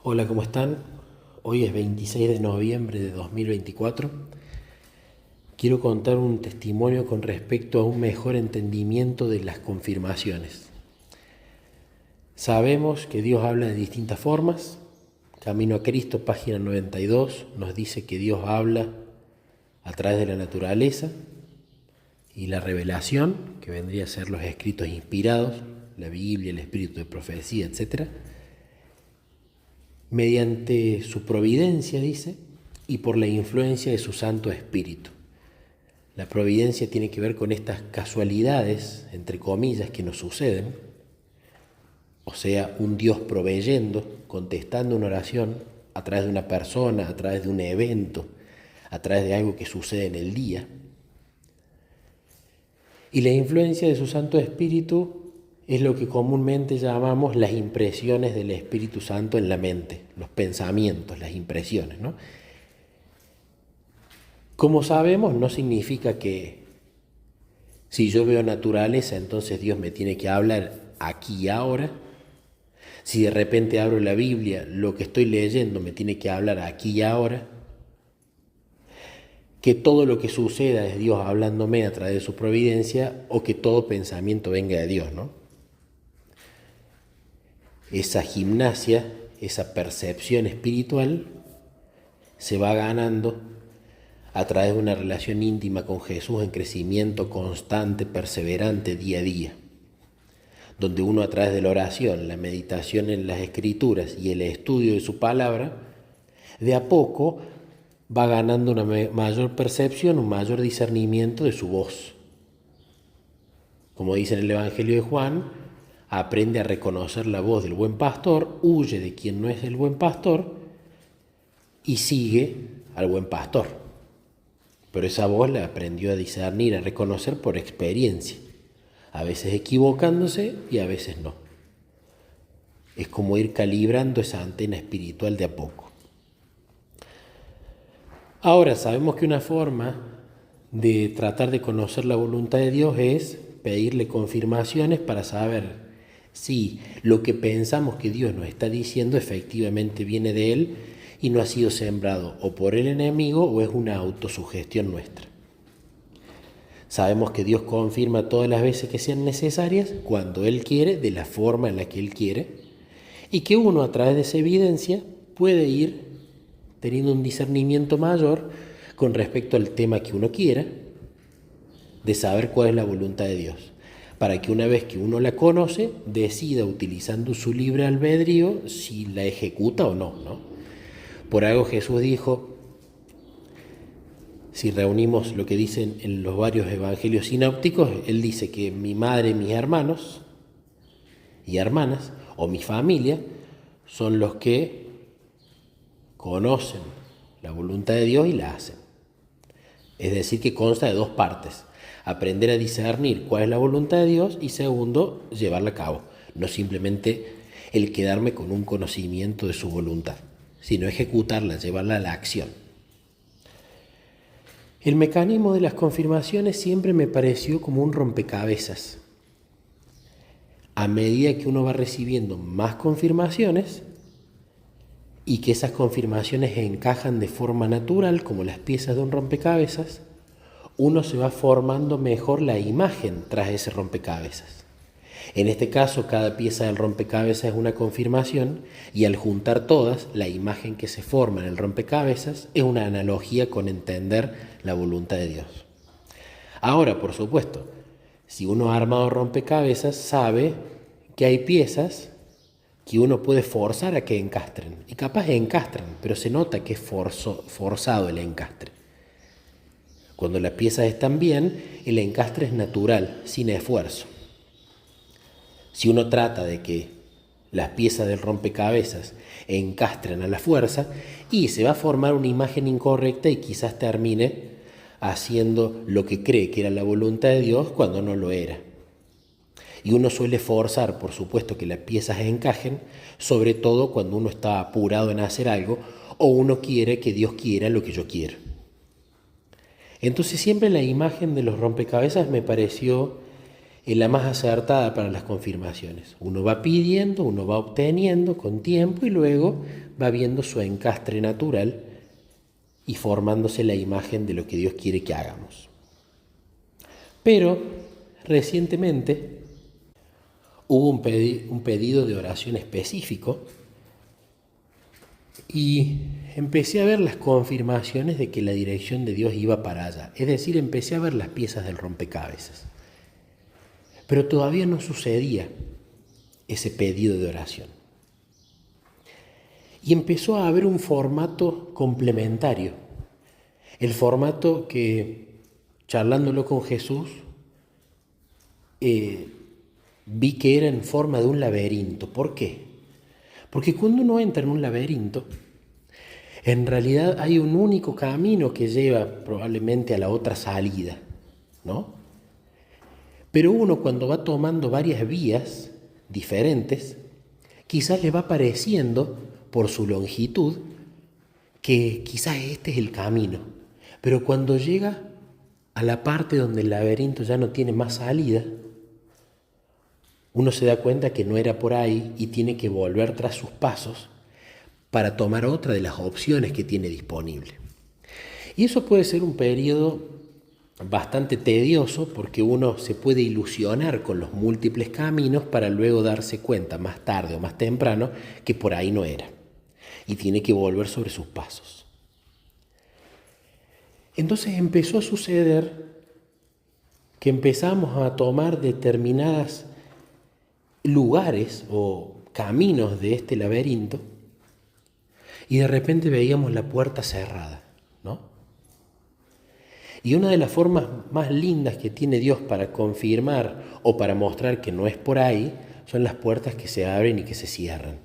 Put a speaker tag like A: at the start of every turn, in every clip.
A: Hola, ¿cómo están? Hoy es 26 de noviembre de 2024. Quiero contar un testimonio con respecto a un mejor entendimiento de las confirmaciones. Sabemos que Dios habla de distintas formas. Camino a Cristo, página 92, nos dice que Dios habla a través de la naturaleza y la revelación, que vendría a ser los escritos inspirados, la Biblia, el espíritu de profecía, etc. Mediante su providencia, dice, y por la influencia de su Santo Espíritu. La providencia tiene que ver con estas casualidades, entre comillas, que nos suceden, o sea, un Dios proveyendo, contestando una oración a través de una persona, a través de un evento, a través de algo que sucede en el día. Y la influencia de su Santo Espíritu es lo que comúnmente llamamos las impresiones del Espíritu Santo en la mente, los pensamientos, las impresiones, ¿no? Como sabemos, no significa que si yo veo naturaleza, entonces Dios me tiene que hablar aquí y ahora. Si de repente abro la Biblia, lo que estoy leyendo me tiene que hablar aquí y ahora. Que todo lo que suceda es Dios hablándome a través de su providencia, o que todo pensamiento venga de Dios, ¿no? Esa gimnasia, esa percepción espiritual se va ganando a través de una relación íntima con Jesús en crecimiento constante, perseverante, día a día, donde uno a través de la oración, la meditación en las Escrituras y el estudio de su palabra, de a poco va ganando una mayor percepción, un mayor discernimiento de su voz. Como dice en el Evangelio de Juan, aprende a reconocer la voz del buen pastor, huye de quien no es el buen pastor y sigue al buen pastor. Pero esa voz la aprendió a discernir, a reconocer por experiencia, a veces equivocándose y a veces no. Es como ir calibrando esa antena espiritual de a poco. Ahora sabemos que una forma de tratar de conocer la voluntad de Dios es pedirle confirmaciones para saber si lo que pensamos que Dios nos está diciendo efectivamente viene de Él y no ha sido sembrado o por el enemigo o es una autosugestión nuestra. Sabemos que Dios confirma todas las veces que sean necesarias, cuando Él quiere, de la forma en la que Él quiere, y que uno a través de esa evidencia puede ir teniendo un discernimiento mayor con respecto al tema que uno quiera, de saber cuál es la voluntad de Dios, para que una vez que uno la conoce, decida utilizando su libre albedrío si la ejecuta o no, ¿no? Por algo Jesús dijo, si reunimos lo que dicen en los varios evangelios sinópticos, Él dice que mi madre, mis hermanos y hermanas, o mi familia, son los que conocen la voluntad de Dios y la hacen. Es decir, que consta de dos partes: aprender a discernir cuál es la voluntad de Dios y segundo, llevarla a cabo. No simplemente el quedarme con un conocimiento de su voluntad, sino ejecutarla, llevarla a la acción. El mecanismo de las confirmaciones siempre me pareció como un rompecabezas. A medida que uno va recibiendo más confirmaciones y que esas confirmaciones encajan de forma natural como las piezas de un rompecabezas, uno se va formando mejor la imagen tras ese rompecabezas. En este caso, cada pieza del rompecabezas es una confirmación y al juntar todas, la imagen que se forma en el rompecabezas es una analogía con entender la voluntad de Dios. Ahora, por supuesto, si uno ha armado rompecabezas, sabe que hay piezas que uno puede forzar a que encastren. Y capaz encastran, pero se nota que es forzado el encastre. Cuando las piezas están bien, el encastre es natural, sin esfuerzo. Si uno trata de que las piezas del rompecabezas encastren a la fuerza, y se va a formar una imagen incorrecta y quizás termine haciendo lo que cree que era la voluntad de Dios cuando no lo era. Y uno suele forzar, por supuesto, que las piezas encajen, sobre todo cuando uno está apurado en hacer algo o uno quiere que Dios quiera lo que yo quiero. Entonces siempre la imagen de los rompecabezas me pareció es la más acertada para las confirmaciones. Uno va pidiendo, uno va obteniendo con tiempo y luego va viendo su encastre natural y formándose la imagen de lo que Dios quiere que hagamos. Pero recientemente hubo un pedido de oración específico y empecé a ver las confirmaciones de que la dirección de Dios iba para allá. Es decir, empecé a ver las piezas del rompecabezas. Pero todavía no sucedía ese pedido de oración. Y empezó a haber un formato complementario. El formato que, charlándolo con Jesús, vi que era en forma de un laberinto. ¿Por qué? Porque cuando uno entra en un laberinto, en realidad hay un único camino que lleva probablemente a la otra salida, ¿no? Pero uno cuando va tomando varias vías diferentes, quizás le va pareciendo, por su longitud, que quizás este es el camino. Pero cuando llega a la parte donde el laberinto ya no tiene más salida, uno se da cuenta que no era por ahí y tiene que volver tras sus pasos para tomar otra de las opciones que tiene disponible. Y eso puede ser un periodo bastante tedioso porque uno se puede ilusionar con los múltiples caminos para luego darse cuenta más tarde o más temprano que por ahí no era y tiene que volver sobre sus pasos. Entonces empezó a suceder que empezamos a tomar determinados lugares o caminos de este laberinto y de repente veíamos la puerta cerrada, ¿no? Y una de las formas más lindas que tiene Dios para confirmar o para mostrar que no es por ahí son las puertas que se abren y que se cierran.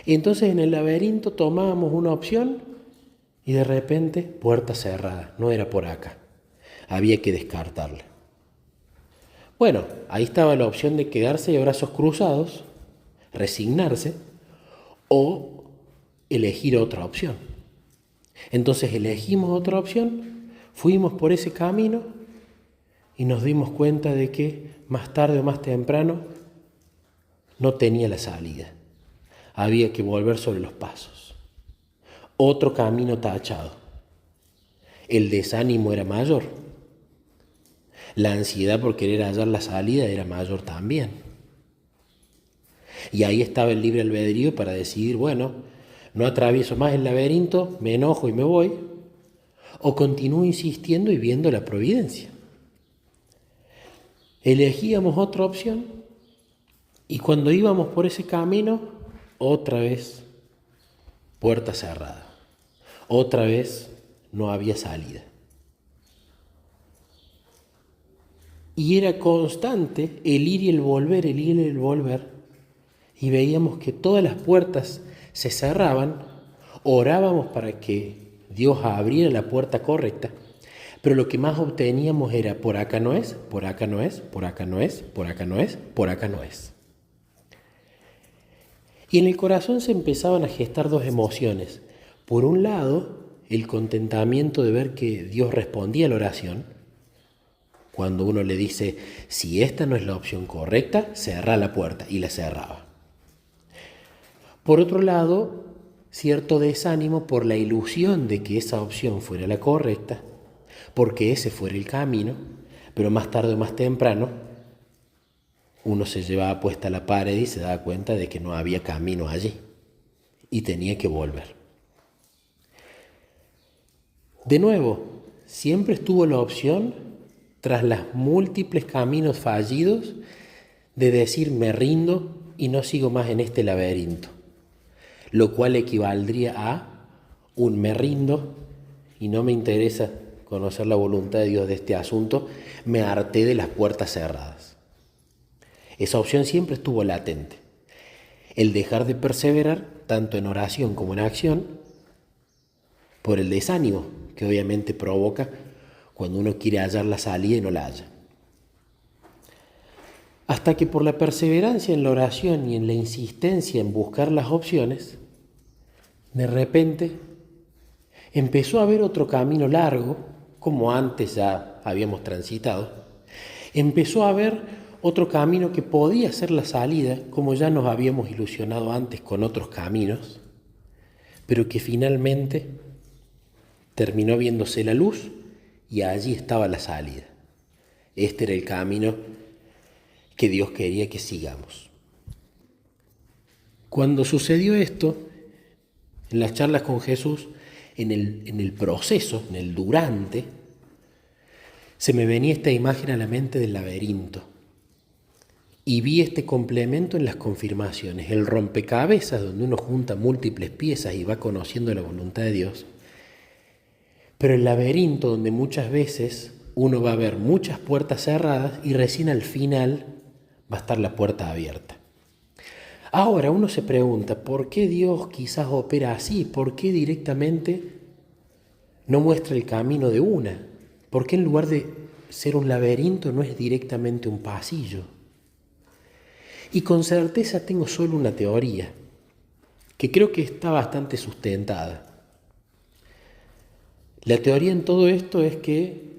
A: Entonces en el laberinto tomábamos una opción y de repente puerta cerrada, no era por acá, había que descartarla. Bueno, ahí estaba la opción de quedarse de brazos cruzados, resignarse o elegir otra opción. Entonces elegimos otra opción, fuimos por ese camino y nos dimos cuenta de que más tarde o más temprano no tenía la salida. Había que volver sobre los pasos. Otro camino tachado. El desánimo era mayor. La ansiedad por querer hallar la salida era mayor también. Y ahí estaba el libre albedrío para decidir, bueno, no atravieso más el laberinto, me enojo y me voy, o continúo insistiendo y viendo la providencia. Elegíamos otra opción y cuando íbamos por ese camino, otra vez puerta cerrada. Otra vez no había salida. Y era constante el ir y el volver, el ir y el volver. Y veíamos que todas las puertas se cerraban, orábamos para que Dios abriera la puerta correcta, pero lo que más obteníamos era por acá no es, por acá no es, por acá no es, por acá no es, por acá no es. Y en el corazón se empezaban a gestar dos emociones. Por un lado, el contentamiento de ver que Dios respondía a la oración. Cuando uno le dice, si esta no es la opción correcta, cerrá la puerta, y la cerraba. Por otro lado, cierto desánimo por la ilusión de que esa opción fuera la correcta, porque ese fuera el camino, pero más tarde o más temprano, uno se llevaba puesta la pared y se daba cuenta de que no había camino allí, y tenía que volver. De nuevo, siempre estuvo la opción, tras los múltiples caminos fallidos, de decir me rindo y no sigo más en este laberinto, lo cual equivaldría a un me rindo y no me interesa conocer la voluntad de Dios de este asunto, me harté de las puertas cerradas. Esa opción siempre estuvo latente. El dejar de perseverar, tanto en oración como en acción, por el desánimo que obviamente provoca cuando uno quiere hallar la salida y no la halla. Hasta que por la perseverancia en la oración y en la insistencia en buscar las opciones, de repente empezó a haber otro camino largo, como antes ya habíamos transitado, Empezó a ver otro camino que podía ser la salida, como ya nos habíamos ilusionado antes con otros caminos, pero que finalmente terminó viéndose la luz y allí estaba la salida. Este era el camino que Dios quería que sigamos. Cuando sucedió esto, en las charlas con Jesús, en el proceso, en el durante, se me venía esta imagen a la mente del laberinto. Y vi este complemento en las confirmaciones, el rompecabezas donde uno junta múltiples piezas y va conociendo la voluntad de Dios. Pero el laberinto donde muchas veces uno va a ver muchas puertas cerradas y recién al final va a estar la puerta abierta. Ahora uno se pregunta, ¿por qué Dios quizás opera así? ¿Por qué directamente no muestra el camino de una? ¿Por qué en lugar de ser un laberinto no es directamente un pasillo? Y con certeza tengo solo una teoría, que creo que está bastante sustentada. La teoría en todo esto es que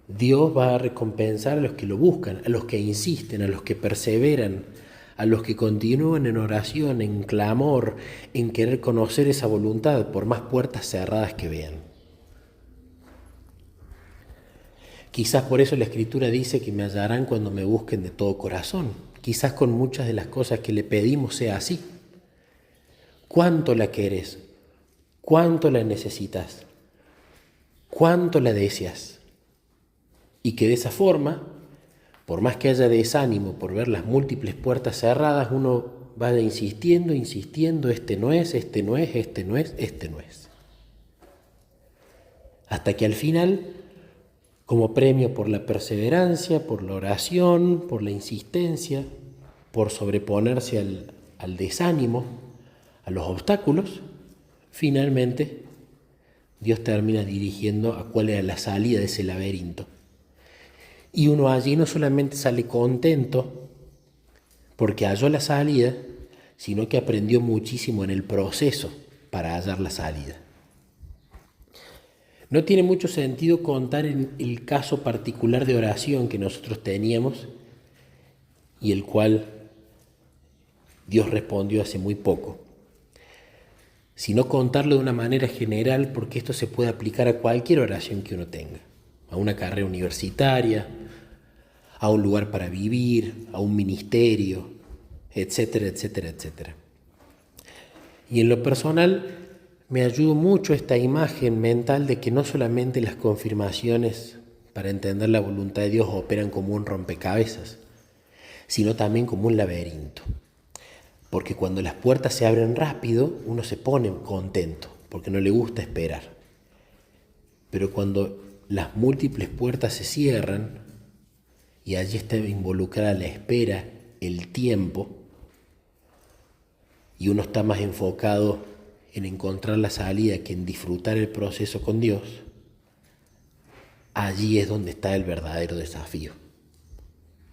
A: Dios va a recompensar a los que lo buscan, a los que insisten, a los que perseveran, a los que continúan en oración, en clamor, en querer conocer esa voluntad, por más puertas cerradas que vean. Quizás por eso la Escritura dice que me hallarán cuando me busquen de todo corazón. Quizás con muchas de las cosas que le pedimos sea así. ¿Cuánto la querés? ¿Cuánto la necesitas? ¿Cuánto la deseas? Y que de esa forma, por más que haya desánimo por ver las múltiples puertas cerradas, uno vaya insistiendo, este no es, este no es, este no es, este no es. Hasta que al final, como premio por la perseverancia, por la oración, por la insistencia, por sobreponerse al desánimo, a los obstáculos, finalmente Dios termina dirigiendo a cuál era la salida de ese laberinto. Y uno allí no solamente sale contento porque halló la salida, sino que aprendió muchísimo en el proceso para hallar la salida. No tiene mucho sentido contar en el caso particular de oración que nosotros teníamos y el cual Dios respondió hace muy poco, sino contarlo de una manera general porque esto se puede aplicar a cualquier oración que uno tenga, a una carrera universitaria, a un lugar para vivir, a un ministerio, etcétera, etcétera, etcétera. Y en lo personal me ayudó mucho esta imagen mental de que no solamente las confirmaciones para entender la voluntad de Dios operan como un rompecabezas, sino también como un laberinto. Porque cuando las puertas se abren rápido, uno se pone contento, porque no le gusta esperar. Pero cuando las múltiples puertas se cierran, y allí está involucrada la espera, el tiempo, y uno está más enfocado en encontrar la salida que en disfrutar el proceso con Dios, allí es donde está el verdadero desafío.